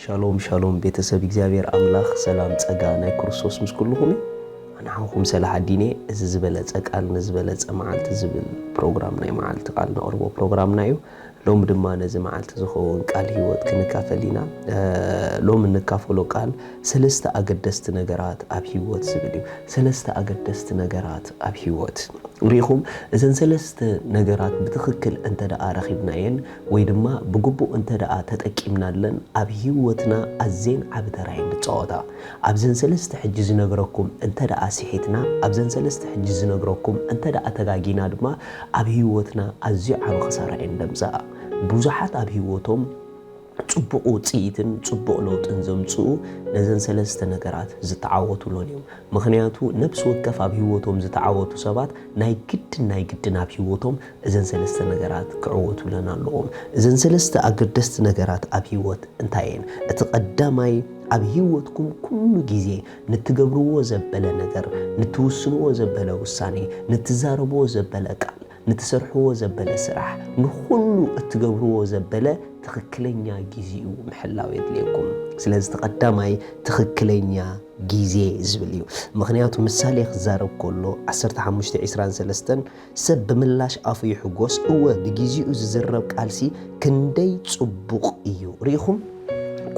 شالوم شالوم بيتسب እግዚአብሔር አምላኽ ሰላም ጸጋ ናይ ክርስቶስ ምስ ኩልኩም أنا عمكم سلاح الديني زبالة ጸቃል ንዝበለጸ መዓልቲ ዝብል ፕሮግራም ናይ መዓልቲ ቃል ነቕርቦ ፕሮግራም ናዩ ሎም ድማ ነዚ መዓልቲ ዝኸውን ቃል ህይወት ክንካፈሊና ሎም እንካፈሎ ቃል ሰለስተ አገደስቲ ነገራት ኣብ ህይወት ዝብል እዩ ሰለስተ አገደስቲ ነገራት ኣብ ህይወት ሪኹም እዘን ሰለስተ ነገራት ብትክክል እንተ ደኣ ረኺብናየን ወይ ድማ ብግቡእ እንተ ደኣ ተጠቂምናለን ኣብ ህይወትና ኣዝየን ዓብ ተራ ይንፃወታ ኣብዘን ሰለስተ ሕጂ ዝነግረኩም እንተ ደኣ ሲሒትና ኣብዘን ሰለስተ ሕጂ ዝነግረኩም እንተ ደኣ ተጋጊና ድማ ኣብ ህይወትና ኣዝዩ ዓብ ኸሳራ እንደምፃ ብዙሓት ኣብ ህይወቶም ጽቡቕ ውጽኢትን ጽቡቕ ለውጥን ዘምጽኡ ነዘን ሰለስተ ነገራት ዝተዓወቱሎን እዮም ምኽንያቱ ነፍስ ወከፍ ኣብ ህይወቶም ዝተዓወቱ ሰባት ናይ ግድን ኣብ ህይወቶም እዘን ሰለስተ ነገራት ክዕወቱለን ኣለዎም እዘን ሰለስተ አገደስቲ ነገራት ኣብ ህይወት እንታይን እቲ ቀዳማይ ኣብ ህይወትኩም ኩሉ ግዜ ንትገብርዎ ዘበለ ነገር ንትውስንዎ ዘበለ ውሳኔ ንትዛረብዎ ዘበለ ቃል ንትሰርሕዎ ዘበለ ስራሕ ንኹሉ እትገብርዎ ዘበለ ትክክለኛ ጊዜኡ ምሕላው የድልየኩም ስለዚ ተቀዳማይ ትክክለኛ ጊዜ ዝብል እዩ ምኽንያቱ ምሳሌ ክዛረብ ከሎ 15:23 ሰብ ብምላሽ አፉ ይሕጎስ እወ ብጊዜኡ ዝዝረብ ቃልሲ ክንደይ ጽቡቕ እዩ ሪኹም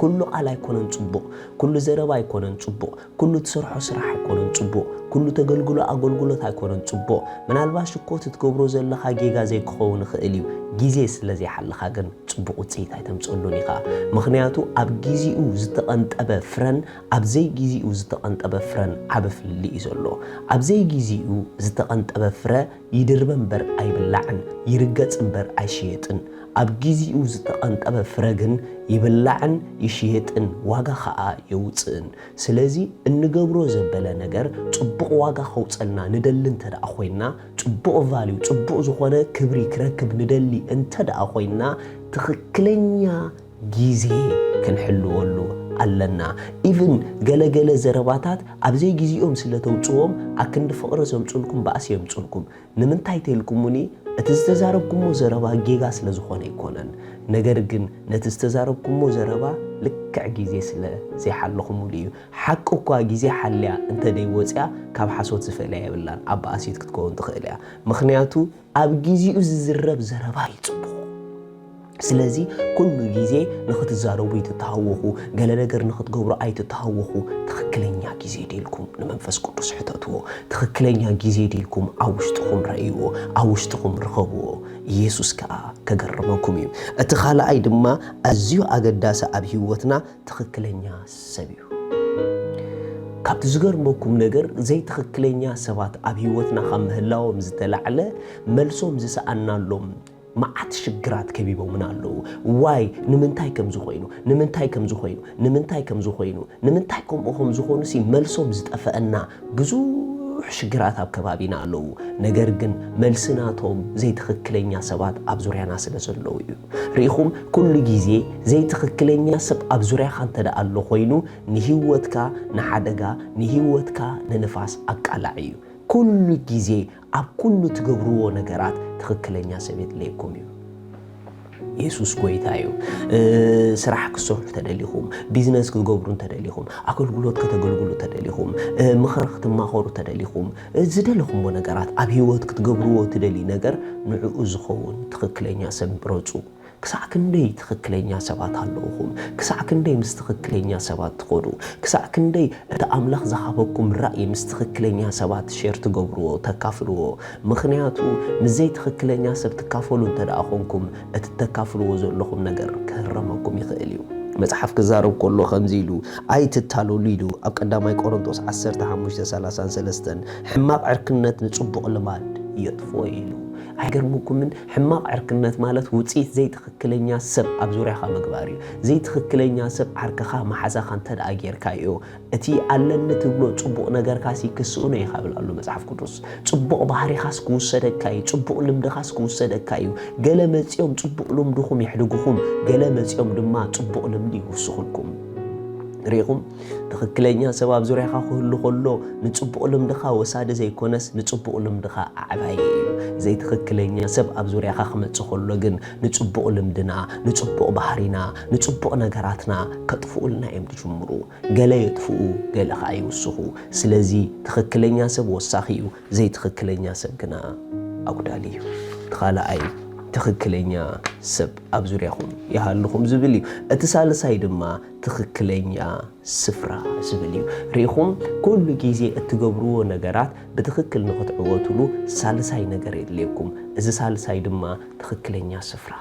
ኩሉ ቃል ኣይኮነን ጽቡቕ ኩሉ ዘረባ ኣይኮነን ጽቡቕ ኩሉ ትሰርሖ ስራሕ ኣይኮነን ጽቡቕ ኩሉ ተገልግሎ ኣገልግሎት ኣይኮነን ጽቡቕ ምናልባሽ እኮ ትገብሮ ዘለኻ ጌጋ ዘይክኸውን ይኽእል እዩ ጊዜ ስለዚ ሓልኻ ግን ጽቡቕ ውጽኢት ኣይተምፅሉን ኢኻ ምኽንያቱ ኣብ ጊዜኡ ዝተቐንጠበ ፍረን ኣብ ዘይ ጊዜኡ ዝተቐንጠበ ፍረን ዓብ ፍልሊ እዩ ዘሎ ኣብ ዘይ ጊዜኡ ዝተቐንጠበ ፍረ ይድርበ እምበር ኣይብላዕን ይርገጽ እምበር ኣይሽየጥን ኣብ ጊዜኡ ዝተቐንጠበ ፍረ ግን ይብላዕን ይሽየጥን ዋጋ ኸዓ የውፅእን ስለዚ እንገብሮ ዘበለ ነገር ጽቡቕ ዋጋ ኸውፀልና ንደሊ እንተ ደኣ ኾይና ጽቡቕ ቫልዩ ጽቡቕ ዝኾነ ክብሪ ክረክብ ንደሊ እንተ ደኣ ኾይና ትክክለኛ ጊዜ ክንሕልወሉ ኣለና ኢቭን ገለገለ ዘረባታት ኣብ ዘይ ጊዜኦም ስለተውፅዎም ኣክንዲ ፍቕሪ ዘምፅልኩም ባእሲ የምፅልኩም ንምንታይ ተልኩምኒ እቲ ዝተዛረብኩሞ ዘረባ ጌጋ ስለ ዝኾነ ይኮነን ነገር ግን ነቲ ዝተዛረብኩሞ ዘረባ ልክዕ ጊዜ ስለ ዘይሓለኹሙሉ እዩ ሓቂ እኳ ጊዜ ሓልያ እንተ ደይወፅያ ካብ ሓሶት ዝፈልያ የብላን ኣብ ባእሲት ክትከውን ትኽእል እያ ምኽንያቱ ኣብ ጊዜኡ ዝዝረብ ዘረባ ይጽቡቕ ስለዚ ኩሉ ጊዜ ንኽትዛረቡ ይትተሃወኹ ገለ ነገር ንኽትገብሩ ኣይትተሃወኹ ትክክለኛ ጊዜ ዲልኩም ንመንፈስ ቅዱስ ሕተትዎ ትክክለኛ ጊዜ ዲልኩም ኣብ ውሽጥኹም ረእይዎ ኣብ ውሽጥኹም ረኸብዎ ኢየሱስ ከዓ ከገርመኩም እዩ እቲ ካልኣይ ድማ ኣዝዩ ኣገዳሲ ኣብ ህይወትና ትክክለኛ ሰብ እዩ ካብቲ ዝገርመኩም ነገር ዘይትክክለኛ ሰባት ኣብ ህይወትና ካብ ምህላዎም ዝተላዕለ መልሶም ዝሰኣናሎም ማዓት ሽግራት ከቢቦምና ኣለዉ ዋይ ንምንታይ ከም ዝኾይኑ ንምንታይ ከም ዝኾይኑ ንምንታይ ከም ዝኾይኑ ንምንታይ ከምኦም ዝኾኑ ሲ መልሶም ዝጠፈአና ብዙሕ ሽግራት ኣብ ከባቢና ኣለዉ ነገር ግን መልስናቶም ዘይትክክለኛ ሰባት ኣብ ዙርያና ስለ ዘለዉ እዩ ሪኢኹም ኩሉ ግዜ ዘይትክክለኛ ሰብ ኣብ ዙርያኻ እንተ ደኣ ኣሎ ኮይኑ ንህይወትካ ንሓደጋ ንህይወትካ ንንፋስ ኣቃላዕ እዩ ኩሉ ግዜ ኣብ ኩሉ ትገብርዎ ነገራት ትክክለኛ ሰብ የድልየኩም እዩ ኢየሱስ ጎይታ እዩ ስራሕ ክሰርሑ ተደሊኹም ቢዝነስ ክትገብሩ ተደሊኹም ኣገልግሎት ከተገልግሉ ተደሊኹም ምኽሪ ክትማኸሩ ተደሊኹም ዝደለኹምዎ ነገራት ኣብ ህይወት ክትገብርዎ ትደሊ ነገር ንዕኡ ዝኸውን ትክክለኛ ሰብ ምረፁ ክሳዕ ክንደይ ትክክለኛ ሰባት ኣለኹም ክሳዕ ክንደይ ምስ ትክክለኛ ሰባት ትኸዱ ክሳዕ ክንደይ እቲ ኣምላኽ ዝሃበኩም ራእይ ምስ ትክክለኛ ሰባት ሼር ትገብርዎ ተካፍልዎ ምኽንያቱ ንዘይ ትክክለኛ ሰብ ትካፈሉ እንተ ደኣ ኾንኩም እቲ ተካፍልዎ ዘለኹም ነገር ክህረመኩም ይኽእል እዩ መጽሓፍ ክዛረብ ከሎ ከምዚ ኢሉ ኣይትታለሉ ኢሉ ኣብ ቀዳማይ ቆሮንቶስ 15:33 ሕማቕ ዕርክነት ንጽቡቕ ልማድ የጥፎ ኢሉ ኣይገርምኩምን ሕማቕ ዕርክነት ማለት ውጽኢት ዘይትክክለኛ ሰብ ኣብ ዙርያኻ ምግባር እዩ ዘይትክክለኛ ሰብ ዓርክኻ ማሓዛኻ እንተ ደኣ ጌርካዮ እቲ ኣለኒ ትብሎ ጽቡቕ ነገርካሲ ክስኡነ ይኻብል ኣሎ መጽሓፍ ቅዱስ ጽቡቕ ባህሪኻስ ክውሰደካ እዩ ጽቡቕ ልምድኻስ ክውሰደካ እዩ ገለ መጺኦም ጽቡቕ ልምድኹም ይሕድጉኹም ገለ መጺኦም ድማ ጽቡቕ ልምዲ ይውስኹልኩም ريقم تخكلينيا سباب زوريخا كله كله نصبق لمدخا وساد زي كونس نصبق لمدخا عباي زي تخكلينيا سباب زوريخا خمص كله جن نصبق لمدنا نصبق بحرنا نصبق نغراتنا كطفو لنا يمجمرو غلا يطفو غلا خايوسخو سلازي تخكلينيا سب وساخيو زي تخكلينيا سب كنا اقداليو تخالا اي تخكلينيا سب أبزوريهم يهالهم زبليو اتصالساي دما تخكلينيا سفرة زبليو ريخم كل جيزي اتقبروا نغرات بتخكل نقطعوتلو سالساي نغر يدليكم إذا سالساي دما تخكلينيا سفرة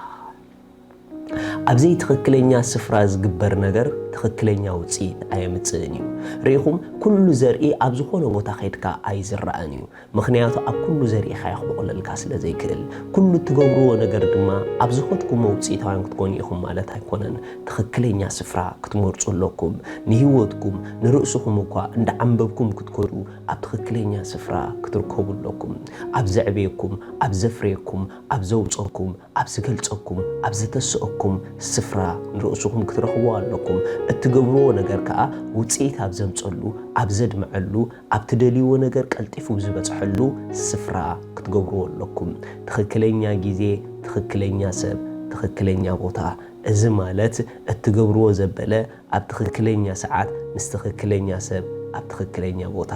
أبزي تخكلينيا سفرة زقبر نغر تخكلينيا وصيد أيمتصنيو ريخم كل زرعي أبزخونه متخيدكا أي زرعنيو مخنياتو أب كل زرعي خايخبقل الكاسل زي كل كل تقبروا نغر دما أبزخوتكم موصيد هايم كتكوني إخم مالت هايكونن تخكلينيا سفرة كتمورصو لكم نهيوتكم نرأسكم وكا اند عنببكم كتكورو أب تخكلينيا سفرة كتركبو لكم أب زعبيكم أب زفريكم أب زوجكم أب سقلصكم أب زتسؤكم سفرة نرأسكم كترخبوا لكم اتقبروا نغر كا وصيد أب زمصلو أب زدمعلو أب تدليو نغر قلطيفو زبصحلو سفرة كتقبروا لكم تخكلينيا غيزي تخكلينيا سب تخكلينيا بوتا እዚ ማለት እትገብርዎ ዘበለ ኣብ ትክክለኛ ሰዓት ምስ ትክክለኛ ሰብ ኣብ ትክክለኛ ቦታ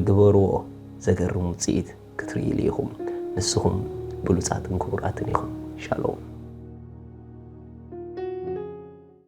ግበርዎ ዘገርም ውጽኢት ክትርእዩ ኢኹም ንስኹም ብሉጻትን ክቡራትን ኢኹም ሻሎም